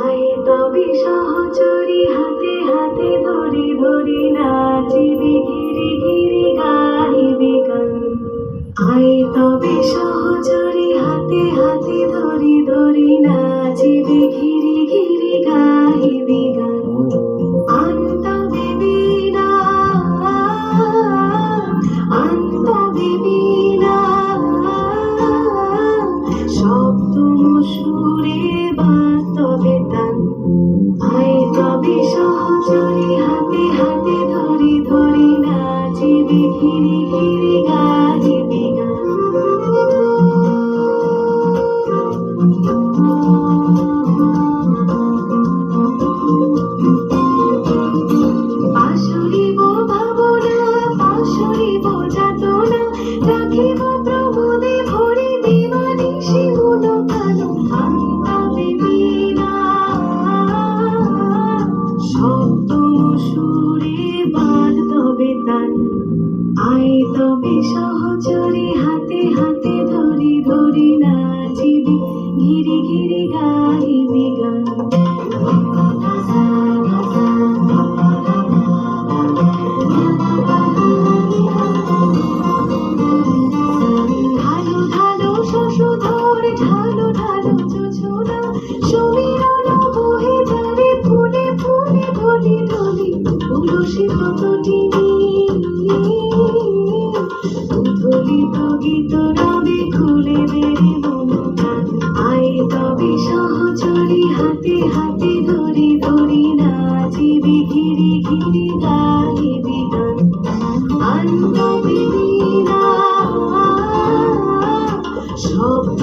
আয় তবে সহচরী হাতে হাতে ধরি ধরি নাচিবি ঘিরি ঘিরি গাহিবি গান। আয় তবে সহচরী হাতে হাতে ধরি ধরি নাচিবি ঘিরি ঘিরি গাহিবি গান। আন্ত দেবী না, আন্ত দেবী না, সপ্তম সুরে বাস্তবে তান। আয় তবে সহচরী হাতে হাতে ধরি ধরি নাচিবি ঘিরি ঘিরি গাহিবি গান। পাশরিব ভাবনা, পাশরিব যাতনা, রাখিব প্রমোদে ভরি দিবানিশি মন প্রাণ। আন্ত দেবী না, সপ্তম সুরে বাজবে তান। আয় তবে সহচরী হাতে হাতে ধরি ধরি নাচিবি ঘিরি ঘিরি গাহিবি গান। ঢালো ঢালো শশধর, ঢালো ঢালো যোছনা, সমীরণ বহে ঝরে ফুলে ফুলে ঢলি ঢলি। তুলসী কতটিনি উথলিত গীত রবে খুলে বেড়ে মন প্রাণ। আয় তবে সহচরী হাতে হাতে ধরি ধরি নাচিবি ঘিরি ঘিরি গাহিবি গান। আন্ত দেবী না, সপ্ত